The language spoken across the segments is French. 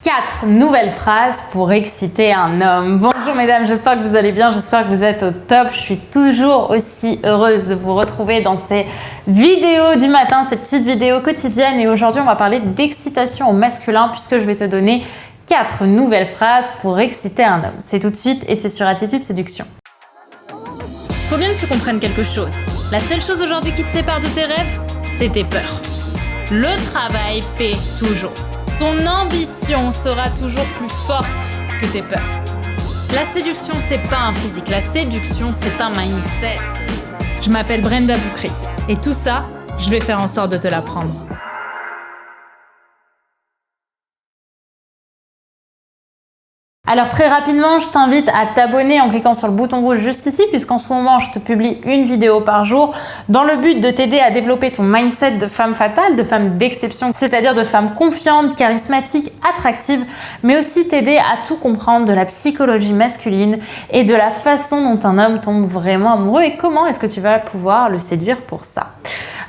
4 nouvelles phrases pour exciter un homme. Bonjour mesdames, j'espère que vous allez bien, j'espère que vous êtes au top. Je suis toujours aussi heureuse de vous retrouver dans ces vidéos du matin, ces petites vidéos quotidiennes. Et aujourd'hui, on va parler d'excitation au masculin puisque je vais te donner 4 nouvelles phrases pour exciter un homme. C'est tout de suite et c'est sur Attitude Séduction. Faut bien que tu comprennes quelque chose. La seule chose aujourd'hui qui te sépare de tes rêves, c'est tes peurs. Le travail paie toujours. Ton ambition sera toujours plus forte que tes peurs. La séduction, c'est pas un physique. La séduction, c'est un mindset. Je m'appelle Brenda Boukris. Et tout ça, je vais faire en sorte de te l'apprendre. Alors très rapidement, je t'invite à t'abonner en cliquant sur le bouton rouge juste ici, puisqu'en ce moment, je te publie une vidéo par jour dans le but de t'aider à développer ton mindset de femme fatale, de femme d'exception, c'est-à-dire de femme confiante, charismatique, attractive, mais aussi t'aider à tout comprendre de la psychologie masculine et de la façon dont un homme tombe vraiment amoureux et comment est-ce que tu vas pouvoir le séduire pour ça.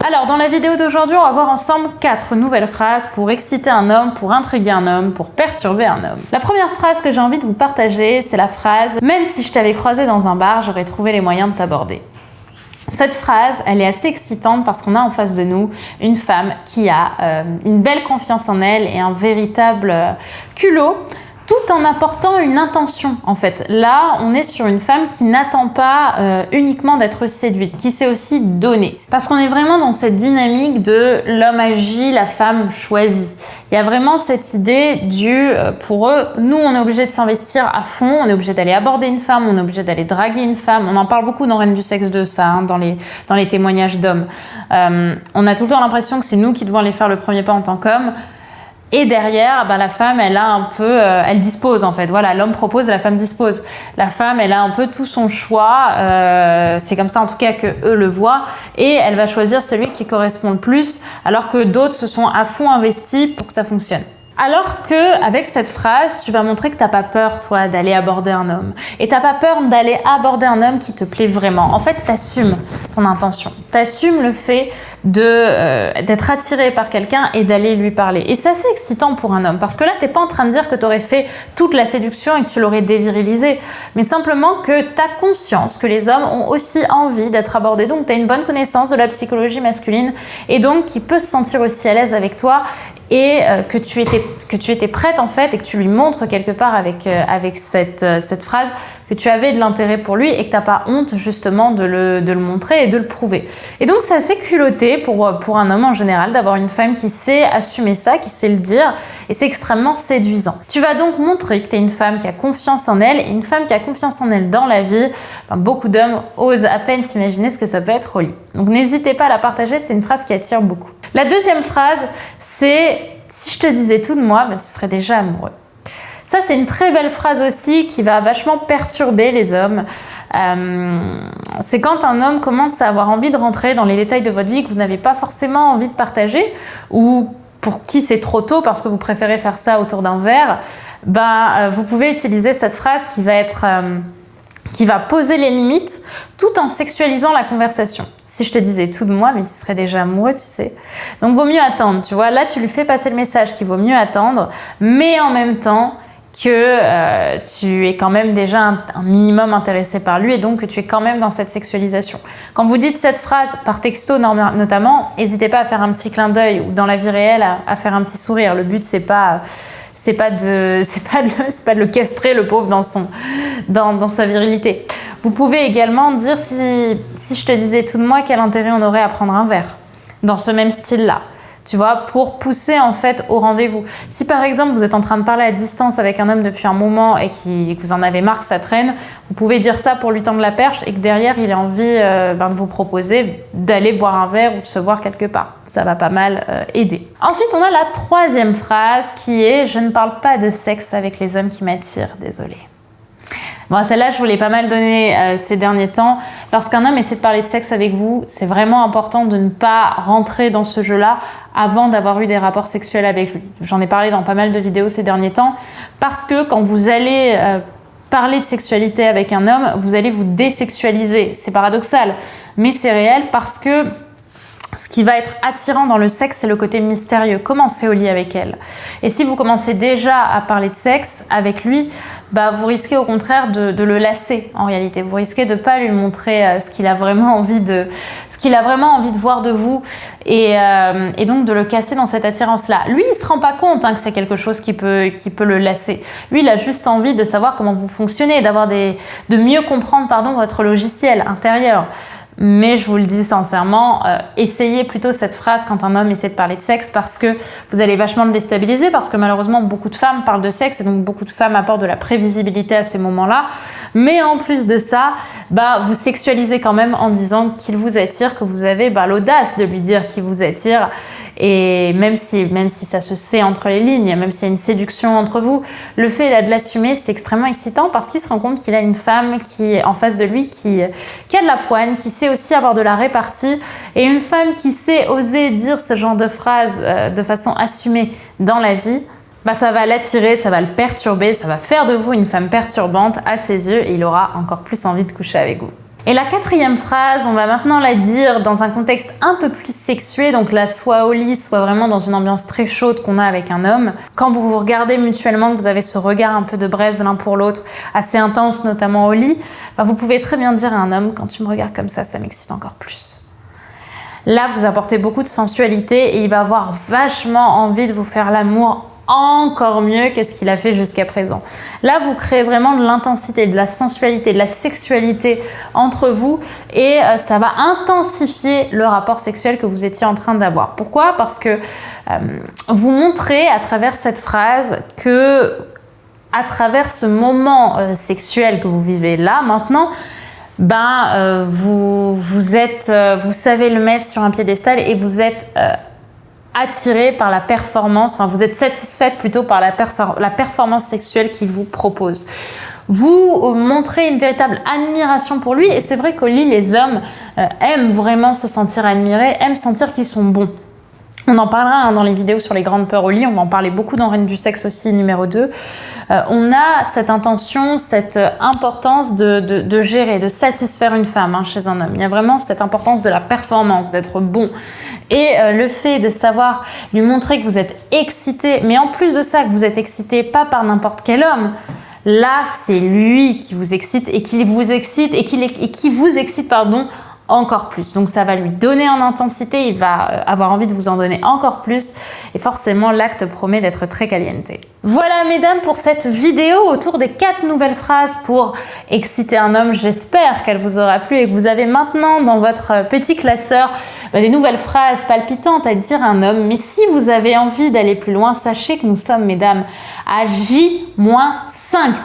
Alors, dans la vidéo d'aujourd'hui, on va voir ensemble 4 nouvelles phrases pour exciter un homme, pour intriguer un homme, pour perturber un homme. La première phrase que j'ai envie de vous partager, c'est la phrase « Même si je t'avais croisé dans un bar, j'aurais trouvé les moyens de t'aborder ». Cette phrase, elle est assez excitante parce qu'on a en face de nous une femme qui a une belle confiance en elle et un véritable culot, tout en apportant une intention en fait. Là, on est sur une femme qui n'attend pas uniquement d'être séduite, qui sait aussi donner. Parce qu'on est vraiment dans cette dynamique de l'homme agit, la femme choisit. Il y a vraiment cette idée pour eux, nous on est obligé de s'investir à fond, on est obligé d'aller aborder une femme, on est obligé d'aller draguer une femme. On en parle beaucoup dans Reine du Sexe 2, ça, hein, dans les témoignages d'hommes. On a tout le temps l'impression que c'est nous qui devons aller faire le premier pas en tant qu'homme. Et derrière, la femme, elle a un peu, elle dispose en fait. Voilà, l'homme propose, la femme dispose. La femme, elle a un peu tout son choix. C'est comme ça en tout cas que eux le voient. Et elle va choisir celui qui correspond le plus, alors que d'autres se sont à fond investis pour que ça fonctionne. Alors que avec cette phrase, tu vas montrer que t'as pas peur, toi, d'aller aborder un homme. Et t'as pas peur d'aller aborder un homme qui te plaît vraiment. En fait, t'assumes ton intention. T'assumes le fait d'être attiré par quelqu'un et d'aller lui parler. Et c'est assez excitant pour un homme. Parce que là, t'es pas en train de dire que t'aurais fait toute la séduction et que tu l'aurais dévirilisé. Mais simplement que t'as conscience que les hommes ont aussi envie d'être abordés. Donc, t'as une bonne connaissance de la psychologie masculine. Et donc, qui peut se sentir aussi à l'aise avec toi. Et que tu étais prête en fait et que tu lui montres quelque part avec cette phrase que tu avais de l'intérêt pour lui et que tu n'as pas honte justement de le montrer et de le prouver. Et donc c'est assez culotté pour un homme en général d'avoir une femme qui sait assumer ça, qui sait le dire et c'est extrêmement séduisant. Tu vas donc montrer que tu es une femme qui a confiance en elle et une femme qui a confiance en elle dans la vie. Beaucoup d'hommes osent à peine s'imaginer ce que ça peut être au lit. Donc n'hésitez pas à la partager, c'est une phrase qui attire beaucoup. La deuxième phrase, c'est « Si je te disais tout de moi, tu serais déjà amoureux ». Ça, c'est une très belle phrase aussi qui va vachement perturber les hommes. C'est quand un homme commence à avoir envie de rentrer dans les détails de votre vie que vous n'avez pas forcément envie de partager ou pour qui c'est trop tôt parce que vous préférez faire ça autour d'un verre. Vous pouvez utiliser cette phrase qui va poser les limites tout en sexualisant la conversation. Si je te disais tout de moi, mais tu serais déjà amoureux, tu sais. Donc, vaut mieux attendre, tu vois. Là, tu lui fais passer le message qu'il vaut mieux attendre, mais en même temps que tu es quand même déjà un minimum intéressé par lui et donc que tu es quand même dans cette sexualisation. Quand vous dites cette phrase par texto notamment, n'hésitez pas à faire un petit clin d'œil ou dans la vie réelle à faire un petit sourire. Le but, c'est pas de le castrer le pauvre dans sa virilité. Vous pouvez également dire si je te disais tout de moi, quel intérêt on aurait à prendre un verre dans ce même style-là. Tu vois, pour pousser en fait au rendez-vous. Si par exemple vous êtes en train de parler à distance avec un homme depuis un moment et que vous en avez marre que ça traîne, vous pouvez dire ça pour lui tendre la perche et que derrière il a envie de vous proposer d'aller boire un verre ou de se voir quelque part. Ça va pas mal aider. Ensuite, on a la troisième phrase qui est « Je ne parle pas de sexe avec les hommes qui m'attirent, désolée ». Bon, celle-là, je vous l'ai pas mal donnée ces derniers temps. Lorsqu'un homme essaie de parler de sexe avec vous, c'est vraiment important de ne pas rentrer dans ce jeu-là avant d'avoir eu des rapports sexuels avec lui. J'en ai parlé dans pas mal de vidéos ces derniers temps parce que quand vous allez parler de sexualité avec un homme, vous allez vous désexualiser. C'est paradoxal, mais c'est réel parce que ce qui va être attirant dans le sexe, c'est le côté mystérieux. Commencez au lit avec elle. Et si vous commencez déjà à parler de sexe avec lui, bah, vous risquez au contraire de le lasser en réalité. Vous risquez de ne pas lui montrer ce qu'il a vraiment envie de voir de vous et donc de le casser dans cette attirance-là. Lui, il ne se rend pas compte que c'est quelque chose qui peut le lasser. Lui, il a juste envie de savoir comment vous fonctionnez, de mieux comprendre votre logiciel intérieur. Mais je vous le dis sincèrement, essayez plutôt cette phrase quand un homme essaie de parler de sexe parce que vous allez vachement le déstabiliser, parce que malheureusement beaucoup de femmes parlent de sexe et donc beaucoup de femmes apportent de la prévisibilité à ces moments-là. Mais en plus de ça, vous sexualisez quand même en disant qu'il vous attire, que vous avez l'audace de lui dire qu'il vous attire. Et même si ça se sait entre les lignes, même s'il y a une séduction entre vous, le fait là de l'assumer, c'est extrêmement excitant parce qu'il se rend compte qu'il a une femme qui est en face de lui, qui a de la poigne, qui sait aussi avoir de la répartie, et une femme qui sait oser dire ce genre de phrases de façon assumée dans la vie, ça va l'attirer, ça va le perturber, ça va faire de vous une femme perturbante à ses yeux et il aura encore plus envie de coucher avec vous. Et la quatrième phrase, on va maintenant la dire dans un contexte un peu plus sexué, donc là soit au lit, soit vraiment dans une ambiance très chaude qu'on a avec un homme. Quand vous vous regardez mutuellement, que vous avez ce regard un peu de braise l'un pour l'autre, assez intense notamment au lit, vous pouvez très bien dire à un homme, quand tu me regardes comme ça m'excite encore plus. Là, vous apportez beaucoup de sensualité et il va avoir vachement envie de vous faire l'amour encore mieux que ce qu'il a fait jusqu'à présent. Là, vous créez vraiment de l'intensité, de la sensualité, de la sexualité entre vous et ça va intensifier le rapport sexuel que vous étiez en train d'avoir. Pourquoi ? Parce que vous montrez à travers cette phrase que, à travers ce moment sexuel que vous vivez là, maintenant, vous savez le mettre sur un piédestal et vous êtes attiré par la performance, vous êtes satisfaite plutôt par la performance sexuelle qu'il vous propose. Vous montrez une véritable admiration pour lui et c'est vrai qu'au lit, les hommes aiment vraiment se sentir admirés, aiment sentir qu'ils sont bons. On en parlera dans les vidéos sur les grandes peurs au lit, on va en parler beaucoup dans Reine du sexe aussi, numéro 2. On a cette intention, cette importance de gérer, de satisfaire une femme chez un homme. Il y a vraiment cette importance de la performance, d'être bon. Et le fait de savoir lui montrer que vous êtes excité, mais en plus de ça, que vous êtes excité pas par n'importe quel homme, là, c'est lui qui vous excite et qui vous excite encore plus. Donc ça va lui donner en intensité, il va avoir envie de vous en donner encore plus et forcément l'acte promet d'être très caliente. Voilà mesdames pour cette vidéo autour des 4 nouvelles phrases pour exciter un homme. J'espère qu'elle vous aura plu et que vous avez maintenant dans votre petit classeur des nouvelles phrases palpitantes à dire à un homme. Mais si vous avez envie d'aller plus loin, sachez que nous sommes mesdames à J-5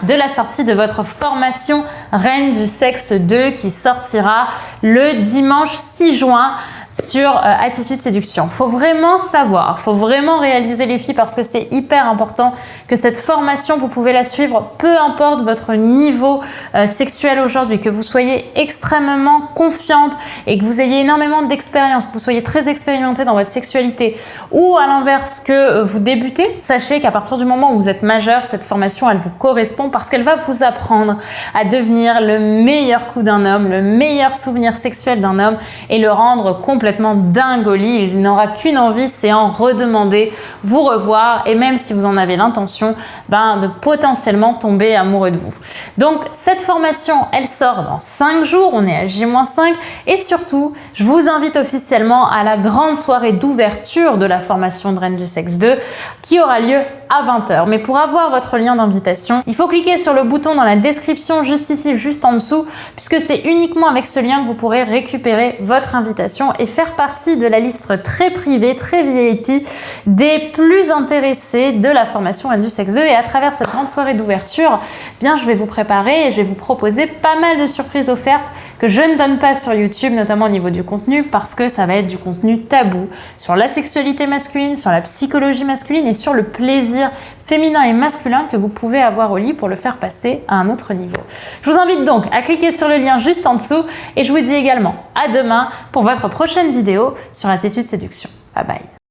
de la sortie de votre formation Reine du sexe 2 qui sortira le dimanche 6 juin sur Attitude Séduction. Faut vraiment savoir, faut vraiment réaliser les filles parce que c'est hyper important que cette formation, vous pouvez la suivre peu importe votre niveau sexuel aujourd'hui, que vous soyez extrêmement confiante et que vous ayez énormément d'expérience, que vous soyez très expérimenté dans votre sexualité ou à l'inverse que vous débutez. Sachez qu'à partir du moment où vous êtes majeur, cette formation elle vous correspond parce qu'elle va vous apprendre à devenir le meilleur coup d'un homme, le meilleur souvenir sexuel d'un homme et le rendre complètement dingue au lit. Il n'aura qu'une envie, c'est en redemander, vous revoir et même si vous en avez l'intention, de potentiellement tomber amoureux de vous. Donc cette formation, elle sort dans 5 jours, on est à J-5 et surtout, je vous invite officiellement à la grande soirée d'ouverture de la formation de Reine du sexe 2 qui aura lieu à 20h. Mais pour avoir votre lien d'invitation, il faut cliquer sur le bouton dans la description juste ici, juste en dessous, puisque c'est uniquement avec ce lien que vous pourrez récupérer votre invitation et faire partie de la liste très privée, très VIP des plus intéressés de la formation Reine du sexe 2. Et à travers cette grande soirée d'ouverture, je vais vous préparer et je vais vous proposer pas mal de surprises offertes que je ne donne pas sur YouTube, notamment au niveau du contenu, parce que ça va être du contenu tabou sur la sexualité masculine, sur la psychologie masculine et sur le plaisir féminin et masculin que vous pouvez avoir au lit pour le faire passer à un autre niveau. Je vous invite donc à cliquer sur le lien juste en dessous et je vous dis également à demain pour votre prochaine vidéo sur Attitude Séduction. Bye bye.